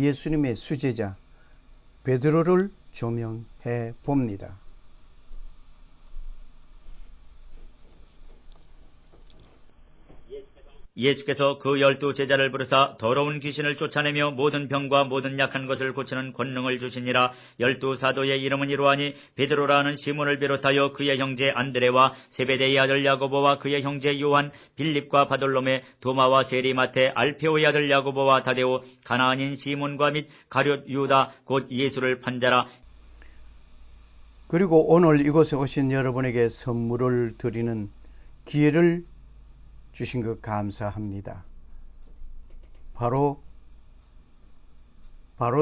예수님의 수제자 베드로를 조명해 봅니다. 예수께서 그 12제자를 부르사 더러운 귀신을 쫓아내며 모든 병과 모든 약한 것을 고치는 권능을 주시니라. 12사도의 이름은 이러하니 베드로라 하는 시몬을 비롯하여 그의 형제 안드레와 세베대의 아들 야고보와 그의 형제 요한, 빌립과 바돌로메, 도마와 세리마테, 알페오의 아들 야고보와 다데오, 가나안인 시몬과 및 가룟 유다 곧 예수를 판자라. 그리고 오늘 이곳에 오신 여러분에게 선물을 드리는 기회를 주신 것 감사합니다. 바로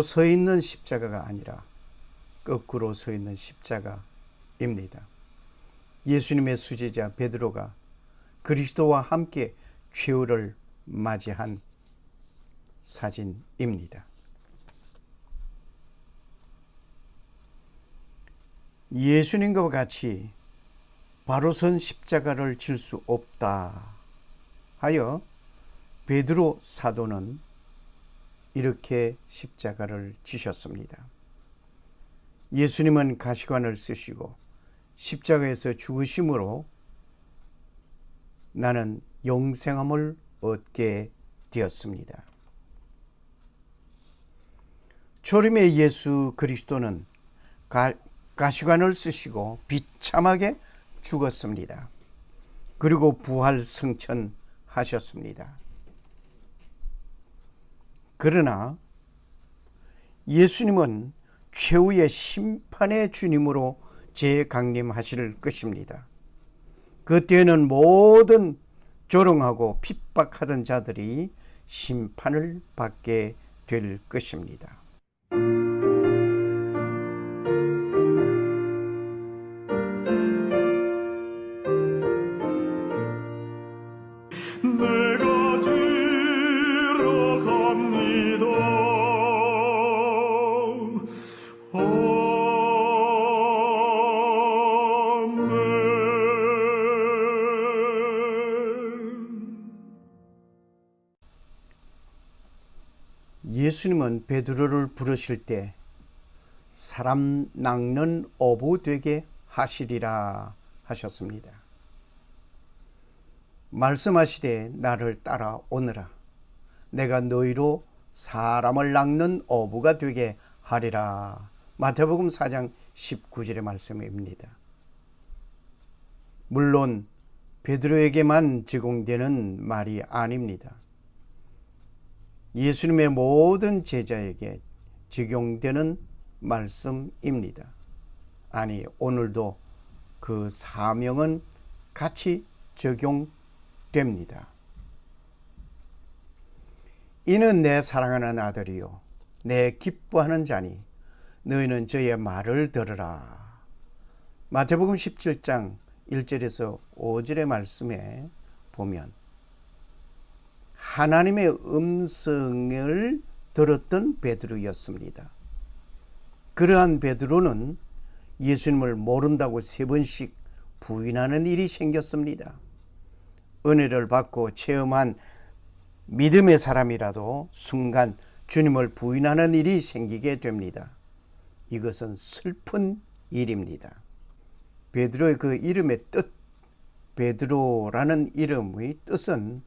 서 있는 십자가가 아니라 거꾸로 서 있는 십자가입니다. 예수님의 수제자 베드로가 그리스도와 함께 최후를 맞이한 사진입니다. 예수님과 같이 바로 선 십자가를 질 수 없다 하여 베드로 사도는 이렇게 십자가를 지셨습니다. 예수님은 가시관을 쓰시고 십자가에서 죽으심으로 나는 영생함을 얻게 되었습니다. 초림의 예수 그리스도는 가시관을 쓰시고 비참하게 죽었습니다. 그리고 부활 승천하셨습니다. 그러나 예수님은 최후의 심판의 주님으로 재강림하실 것입니다. 그때에는 모든 조롱하고 핍박하던 자들이 심판을 받게 될 것입니다. 예수님은 베드로를 부르실 때 사람 낚는 어부 되게 하시리라 하셨습니다. 말씀하시되 나를 따라오너라. 내가 너희로 사람을 낚는 어부가 되게 하리라. 마태복음 4장 19절의 말씀입니다. 물론 베드로에게만 제공되는 말이 아닙니다. 예수님의 모든 제자에게 적용되는 말씀입니다. 아니, 오늘도 그 사명은 같이 적용됩니다. 이는 내 사랑하는 아들이요 내 기뻐하는 자니 너희는 저의 말을 들으라. 마태복음 17장 1절에서 5절의 말씀에 보면 하나님의 음성을 들었던 베드로였습니다. 그러한 베드로는 예수님을 모른다고 3번씩 부인하는 일이 생겼습니다. 은혜를 받고 체험한 믿음의 사람이라도 순간 주님을 부인하는 일이 생기게 됩니다. 이것은 슬픈 일입니다. 베드로의 그 이름의 뜻, 베드로라는 이름의 뜻은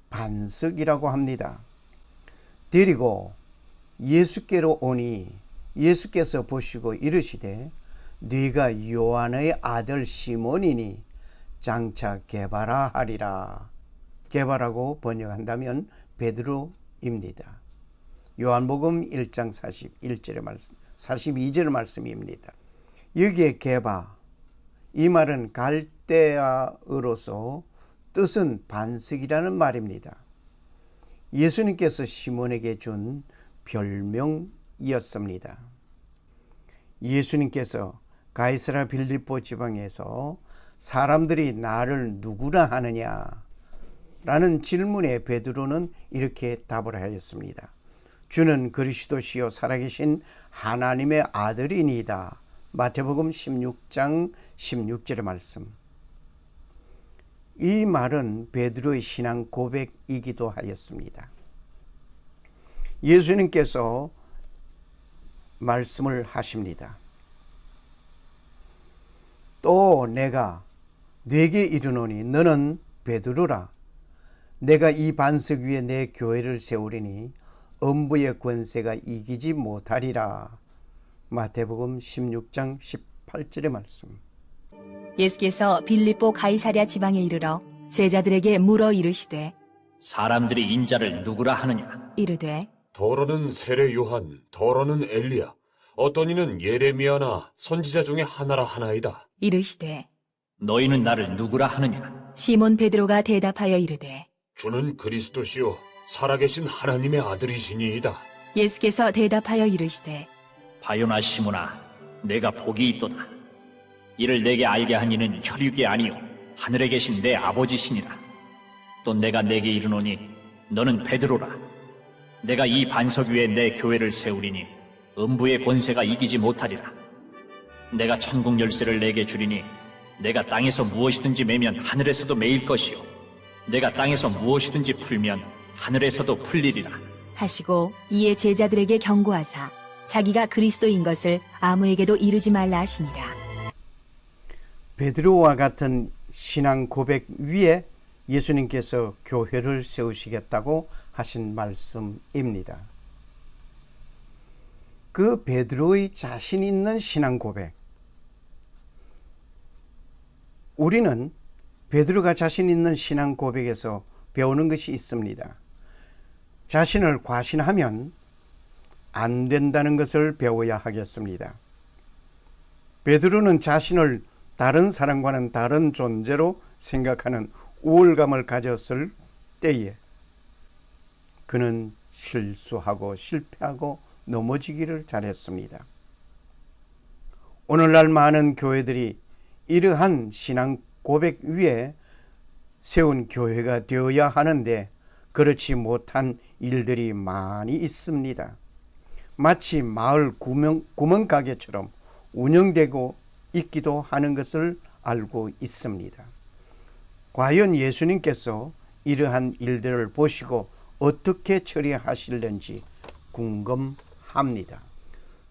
반석이라고 합니다. 데리고 예수께로 오니 예수께서 보시고 이르시되 네가 요한의 아들 시몬이니 장차 게바라 하리라. 게바라고 번역한다면 베드로입니다. 요한복음 1장 41절의 말씀, 42절의 말씀입니다. 여기에 게바, 이 말은 갈대아어로서 뜻은 반석이라는 말입니다. 예수님께서 시몬에게 준 별명이었습니다. 예수님께서 가이사랴 빌립보 지방에서 사람들이 나를 누구라 하느냐 라는 질문에 베드로는 이렇게 답을 하였습니다. 주는 그리스도시요 살아계신 하나님의 아들이니이다. 마태복음 16장 16절의 말씀. 이 말은 베드로의 신앙 고백이기도 하였습니다. 예수님께서 말씀을 하십니다. 또 내가 네게 이르노니 너는 베드로라. 내가 이 반석 위에 내 교회를 세우리니 음부의 권세가 이기지 못하리라. 마태복음 16장 18절의 말씀. 예수께서 빌립보 가이사랴 지방에 이르러 제자들에게 물어 이르시되 사람들이 인자를 누구라 하느냐? 이르되 더러는 세례 요한, 더러는 엘리야, 어떤 이는 예레미야나 선지자 중에 하나라 하나이다. 이르시되 너희는 나를 누구라 하느냐? 시몬 베드로가 대답하여 이르되 주는 그리스도시요 살아계신 하나님의 아들이시니이다. 예수께서 대답하여 이르시되 바요나 시몬아, 내가 복이 있도다. 이를 내게 알게 한 이는 혈육이 아니요 하늘에 계신 내 아버지시니라. 또 내가 내게 이르노니 너는 베드로라. 내가 이 반석 위에 내 교회를 세우리니 음부의 권세가 이기지 못하리라. 내가 천국 열쇠를 내게 주리니 내가 땅에서 무엇이든지 매면 하늘에서도 매일 것이요 내가 땅에서 무엇이든지 풀면 하늘에서도 풀리리라. 하시고 이에 제자들에게 경고하사 자기가 그리스도인 것을 아무에게도 이르지 말라 하시니라. 베드로와 같은 신앙 고백 위에 예수님께서 교회를 세우시겠다고 하신 말씀입니다. 그 베드로의 자신 있는 신앙 고백, 우리는 베드로가 자신 있는 신앙 고백에서 배우는 것이 있습니다. 자신을 과신하면 안 된다는 것을 배워야 하겠습니다. 베드로는 자신을 다른 사람과는 다른 존재로 생각하는 우월감을 가졌을 때에 그는 실수하고 실패하고 넘어지기를 잘했습니다. 오늘날 많은 교회들이 이러한 신앙 고백 위에 세운 교회가 되어야 하는데 그렇지 못한 일들이 많이 있습니다. 마치 마을 구멍가게처럼 운영되고 있기도 하는 것을 알고 있습니다. 과연 예수님께서 이러한 일들을 보시고 어떻게 처리하실는지 궁금합니다.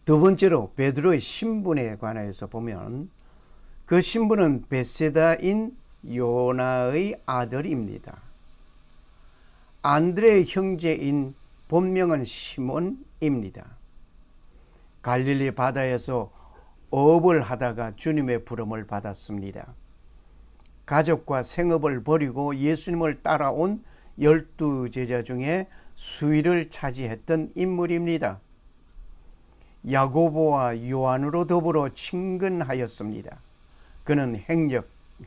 두 번째로 베드로의 신분에 관해서 보면 그 신분은 벳세다인 요나의 아들입니다. 안드레의 형제인 본명은 시몬입니다. 갈릴리 바다에서 어업을 하다가 주님의 부름을 받았습니다. 가족과 생업을 버리고 예수님을 따라온 12제자 중에 수위를 차지했던 인물입니다. 야고보와 요한으로 더불어 친근하였습니다. 그는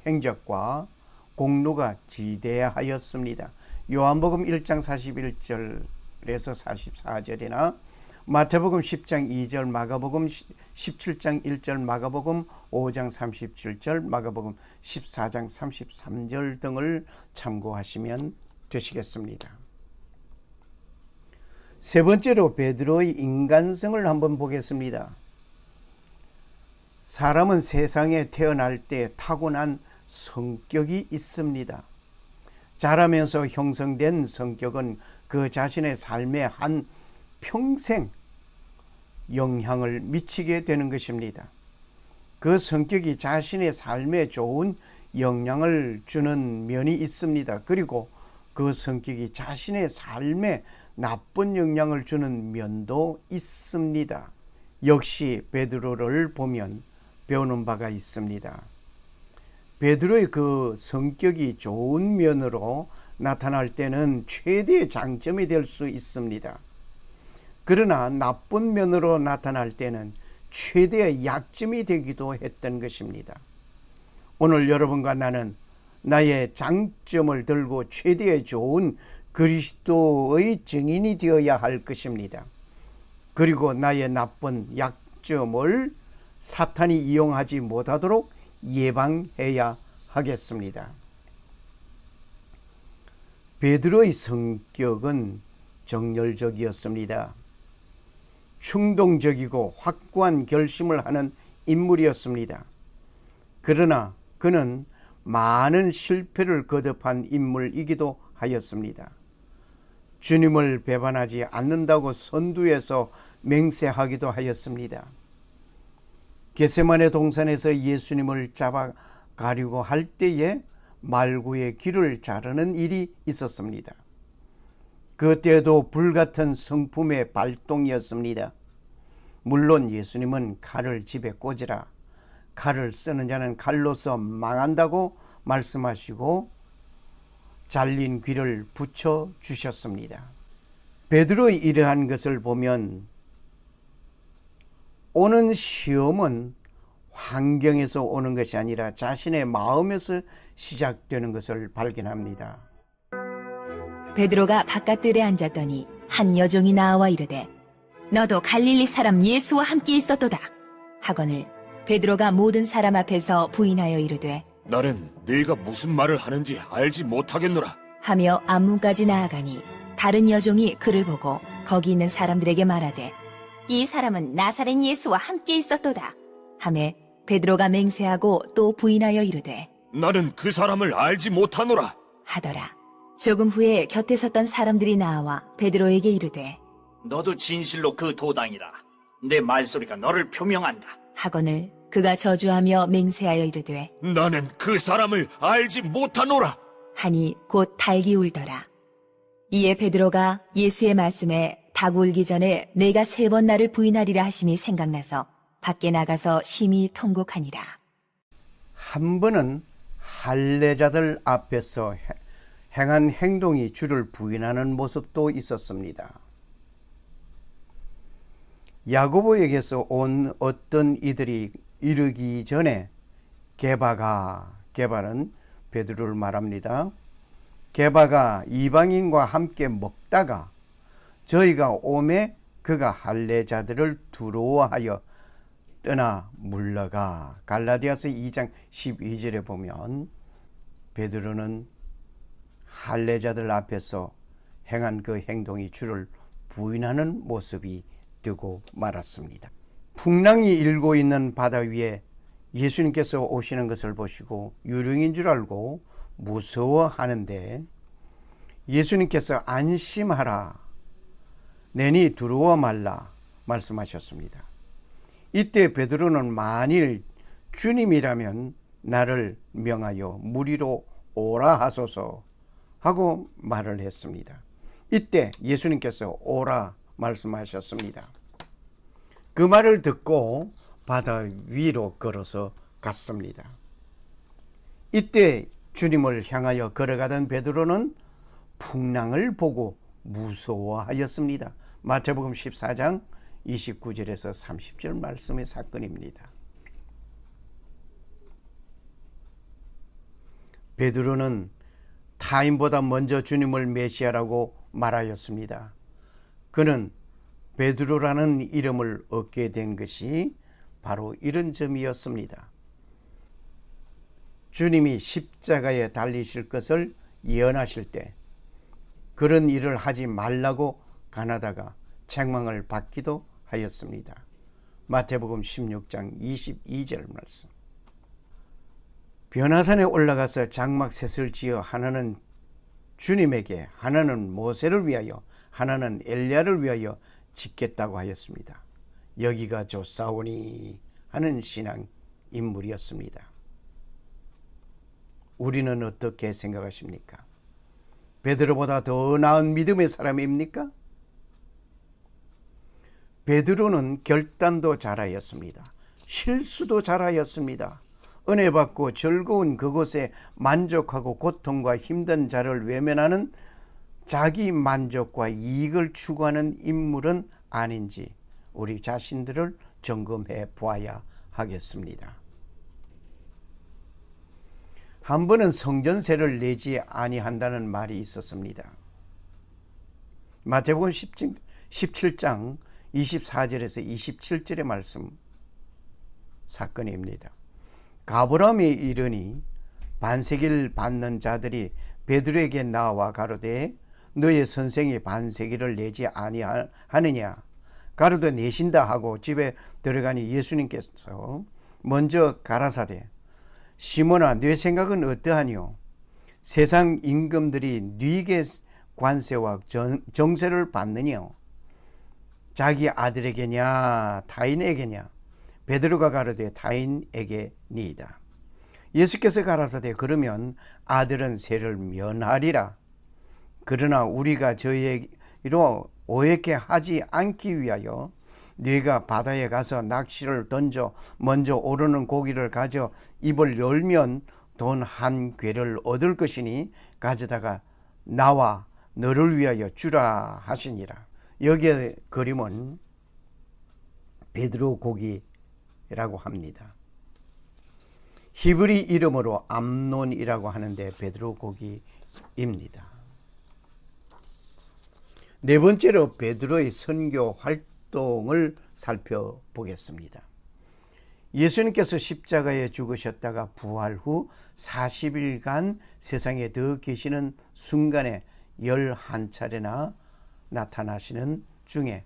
행적과 공로가 지대하였습니다. 요한복음 1장 41절에서 44절이나 마태복음 10장 2절, 마가복음 17장 1절, 마가복음 5장 37절, 마가복음 14장 33절 등을 참고하시면 되시겠습니다. 세 번째로 베드로의 인간성을 한번 보겠습니다. 사람은 세상에 태어날 때 타고난 성격이 있습니다. 자라면서 형성된 성격은 그 자신의 삶에 한 평생 영향을 미치게 되는 것입니다. 그 성격이 자신의 삶에 좋은 영향을 주는 면이 있습니다. 그리고 그 성격이 자신의 삶에 나쁜 영향을 주는 면도 있습니다. 역시 베드로를 보면 배우는 바가 있습니다. 베드로의 그 성격이 좋은 면으로 나타날 때는 최대의 장점이 될 수 있습니다. 그러나 나쁜 면으로 나타날 때는 최대의 약점이 되기도 했던 것입니다. 오늘 여러분과 나는 나의 장점을 들고 최대의 좋은 그리스도의 증인이 되어야 할 것입니다. 그리고 나의 나쁜 약점을 사탄이 이용하지 못하도록 예방해야 하겠습니다. 베드로의 성격은 정열적이었습니다. 충동적이고 확고한 결심을 하는 인물이었습니다. 그러나 그는 많은 실패를 거듭한 인물이기도 하였습니다. 주님을 배반하지 않는다고 선두에서 맹세하기도 하였습니다. 겟세마네 동산에서 예수님을 잡아가려고 할 때에 말구의 귀를 자르는 일이 있었습니다. 그때도 불같은 성품의 발동이었습니다. 물론 예수님은 칼을 집에 꽂으라, 칼을 쓰는 자는 칼로서 망한다고 말씀하시고 잘린 귀를 붙여 주셨습니다. 베드로의 이러한 것을 보면 오는 시험은 환경에서 오는 것이 아니라 자신의 마음에서 시작되는 것을 발견합니다. 베드로가 바깥들에 앉았더니 한 여종이 나와 이르되 너도 갈릴리 사람 예수와 함께 있었도다 하거늘 베드로가 모든 사람 앞에서 부인하여 이르되 나는 네가 무슨 말을 하는지 알지 못하겠노라. 하며 앞문까지 나아가니 다른 여종이 그를 보고 거기 있는 사람들에게 말하되 이 사람은 나사렛 예수와 함께 있었도다 하매 베드로가 맹세하고 또 부인하여 이르되 나는 그 사람을 알지 못하노라. 하더라. 조금 후에 곁에 섰던 사람들이 나와 베드로에게 이르되 너도 진실로 그 도당이라. 내 말소리가 너를 표명한다. 하거늘 그가 저주하며 맹세하여 이르되 나는 그 사람을 알지 못하노라. 하니 곧 닭이 울더라. 이에 베드로가 예수의 말씀에 닭 울기 전에 내가 3번 나를 부인하리라 하심이 생각나서 밖에 나가서 심히 통곡하니라. 한 번은 할례자들 앞에서 행한 행동이 주를 부인하는 모습도 있었습니다. 야고보에게서 온 어떤 이들이 이르기 전에 게바는 베드로를 말합니다. 게바가 이방인과 함께 먹다가 저희가 오매 그가 할례자들을 두려워하여 떠나 물러가. 갈라디아서 2장 12절에 보면 베드로는 할례자들 앞에서 행한 그 행동이 주를 부인하는 모습이 되고 말았습니다. 풍랑이 일고 있는 바다 위에 예수님께서 오시는 것을 보시고 유령인 줄 알고 무서워하는데 예수님께서 안심하라, 내니 두려워 말라 말씀하셨습니다. 이때 베드로는 만일 주님이라면 나를 명하여 물 위로 오라 하소서 하고 말을 했습니다. 이때 예수님께서 오라 말씀하셨습니다. 그 말을 듣고 바다 위로 걸어서 갔습니다. 이때 주님을 향하여 걸어가던 베드로는 풍랑을 보고 무서워하였습니다. 마태복음 14장 29절에서 30절 말씀의 사건입니다. 베드로는 타인보다 먼저 주님을 메시아라고 말하였습니다. 그는 베드로라는 이름을 얻게 된 것이 바로 이런 점이었습니다. 주님이 십자가에 달리실 것을 예언하실 때 그런 일을 하지 말라고 가나다가 책망을 받기도 하였습니다. 마태복음 16장 22절 말씀. 변화산에 올라가서 장막셋을 지어 하나는 주님에게, 하나는 모세를 위하여, 하나는 엘리야를 위하여 짓겠다고 하였습니다. 여기가 좋사오니 하는 신앙 인물이었습니다. 우리는 어떻게 생각하십니까? 베드로보다 더 나은 믿음의 사람입니까? 베드로는 결단도 잘하였습니다. 실수도 잘하였습니다. 은혜 받고 즐거운 그곳에 만족하고 고통과 힘든 자를 외면하는 자기 만족과 이익을 추구하는 인물은 아닌지 우리 자신들을 점검해 보아야 하겠습니다. 한 번은 성전세를 내지 아니한다는 말이 있었습니다. 마태복음 17장 24절에서 27절의 말씀 사건입니다. 가브람이 이르니 반세기를 받는 자들이 베드로에게 나와 가로되 너의 선생이 반세기를 내지 아니하느냐? 가로되 내신다 하고 집에 들어가니 예수님께서 먼저 가라사대 시몬아 네 생각은 어떠하니요? 세상 임금들이 네게 관세와 정세를 받느냐? 자기 아들에게냐 타인에게냐? 베드로가 가로되 타인에게니이다. 예수께서 가라사대 그러면 아들은 세를 면하리라. 그러나 우리가 저희로 오해케 하지 않기 위하여 네가 바다에 가서 낚시를 던져 먼저 오르는 고기를 가져 입을 열면 돈 한 궤를 얻을 것이니 가져다가 나와 너를 위하여 주라 하시니라. 여기에 그림은 베드로 고기라고 합니다. 히브리 이름으로 암논이라고 하는데 베드로 고기입니다. 네 번째로 베드로의 선교 활동을 살펴보겠습니다. 예수님께서 십자가에 죽으셨다가 부활 후 40일간 세상에 더 계시는 순간에 11차례나 나타나시는 중에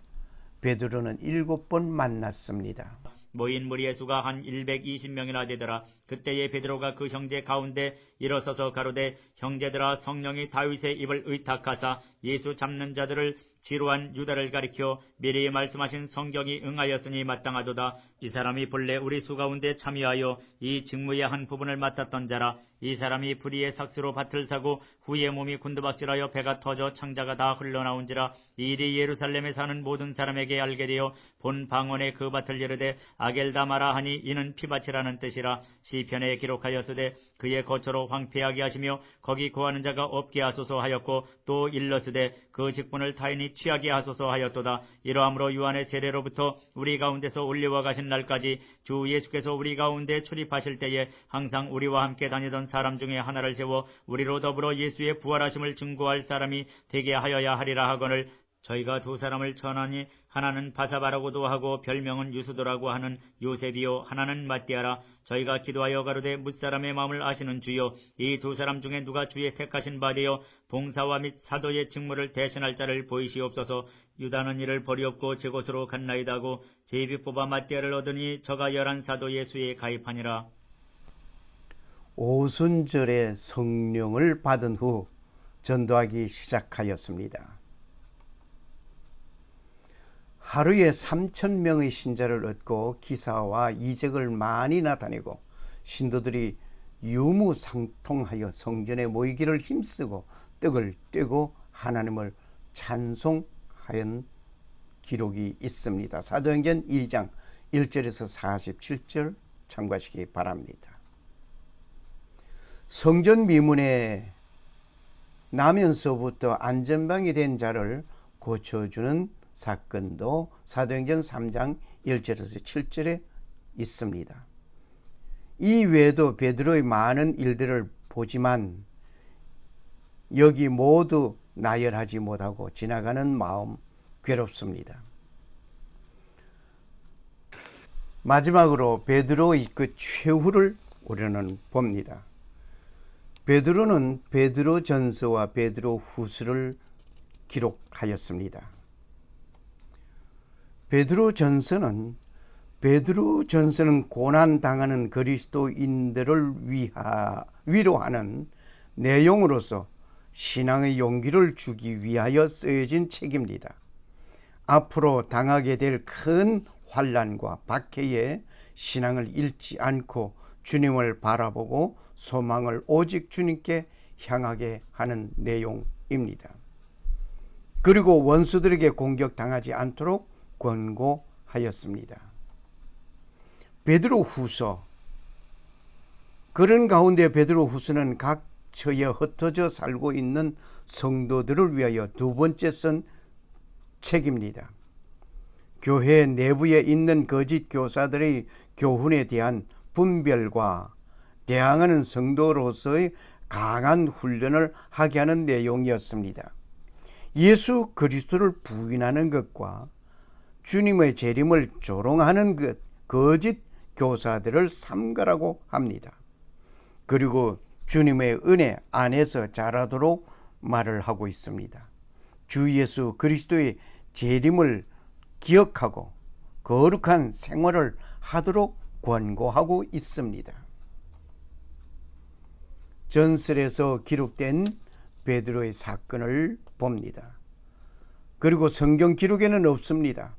베드로는 7번 만났습니다. 모인 무리의 수가 한 120명이나 되더라. 그때에 베드로가 그 형제 가운데 일어서서 가로되 형제들아 성령이 다윗의 입을 의탁하사 예수 잡는 자들을 지루한 유다를 가리켜 미리 말씀하신 성경이 응하였으니 마땅하도다. 이 사람이 본래 우리 수 가운데 참여하여 이 직무의 한 부분을 맡았던 자라. 이 사람이 불의의 삭스로 밭을 사고 후에 몸이 곤두박질하여 배가 터져 창자가 다 흘러나온지라. 이 일이 예루살렘에 사는 모든 사람에게 알게 되어 본 방언에 그 밭을 이르되 아겔다마라 하니 이는 피밭이라는 뜻이라. 시편에 기록하였으되 그의 거처로 황폐하게 하시며 거기 거하는 자가 없게 하소서 하였고 또 일러스되 그 직분을 타인이 취하게 하소서 하였도다. 이러함으로 요한의 세례로부터 우리 가운데서 올리와 가신 날까지 주 예수께서 우리 가운데 출입하실 때에 항상 우리와 함께 다니던 사람 중에 하나를 세워 우리로 더불어 예수의 부활하심을 증거할 사람이 되게 하여야 하리라 하거늘 저희가 두 사람을 전하니 하나는 바사바라고도 하고 별명은 유수도라고 하는 요셉이요 하나는 마띠아라. 저희가 기도하여 가로되 뭇사람의 마음을 아시는 주여 이 두 사람 중에 누가 주의 택하신 바 되어 봉사와 및 사도의 직무를 대신할 자를 보이시옵소서. 유다는 이를 버리옵고 제 곳으로 갔나이다 하고 제비 뽑아 마띠아를 얻으니 저가 11사도 예수에 가입하니라. 오순절에 성령을 받은 후 전도하기 시작하였습니다. 하루에 3,000명의 신자를 얻고 기사와 이적을 많이 나타내고 신도들이 유무상통하여 성전에 모이기를 힘쓰고 떡을 떼고 하나님을 찬송하연 기록이 있습니다. 사도행전 2장 1절에서 47절 참고하시기 바랍니다. 성전 미문에 나면서부터 안전방이 된 자를 고쳐주는 사건도 사도행전 3장 1절에서 7절에 있습니다. 이 외에도 베드로의 많은 일들을 보지만 여기 모두 나열하지 못하고 지나가는 마음 괴롭습니다. 마지막으로 베드로의 그 최후를 우리는 봅니다. 베드로는 베드로전서와 베드로후서를 기록하였습니다. 베드로전서는 고난당하는 그리스도인들을 위로하는 내용으로서 신앙의 용기를 주기 위하여 쓰여진 책입니다. 앞으로 당하게 될 큰 환난과 박해에 신앙을 잃지 않고 주님을 바라보고 소망을 오직 주님께 향하게 하는 내용입니다. 그리고 원수들에게 공격당하지 않도록 권고하였습니다. 베드로후서, 그런 가운데 베드로후서는 각 처에 흩어져 살고 있는 성도들을 위하여 두 번째 쓴 책입니다. 교회 내부에 있는 거짓 교사들의 교훈에 대한 분별과 대항하는 성도로서의 강한 훈련을 하게 하는 내용이었습니다. 예수 그리스도를 부인하는 것과 주님의 재림을 조롱하는 것, 거짓 교사들을 삼가라고 합니다. 그리고 주님의 은혜 안에서 자라도록 말을 하고 있습니다. 주 예수 그리스도의 재림을 기억하고 거룩한 생활을 하도록 권고하고 있습니다. 전설에서 기록된 베드로의 사건을 봅니다. 그리고 성경 기록에는 없습니다.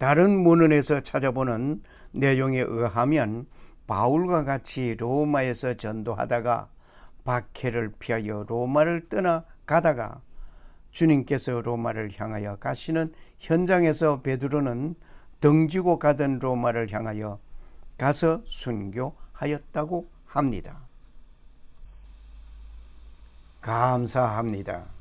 다른 문헌에서 찾아보는 내용에 의하면 바울과 같이 로마에서 전도하다가 박해를 피하여 로마를 떠나가다가 주님께서 로마를 향하여 가시는 현장에서 베드로는 등지고 가던 로마를 향하여 가서 순교하였다고 합니다. 감사합니다.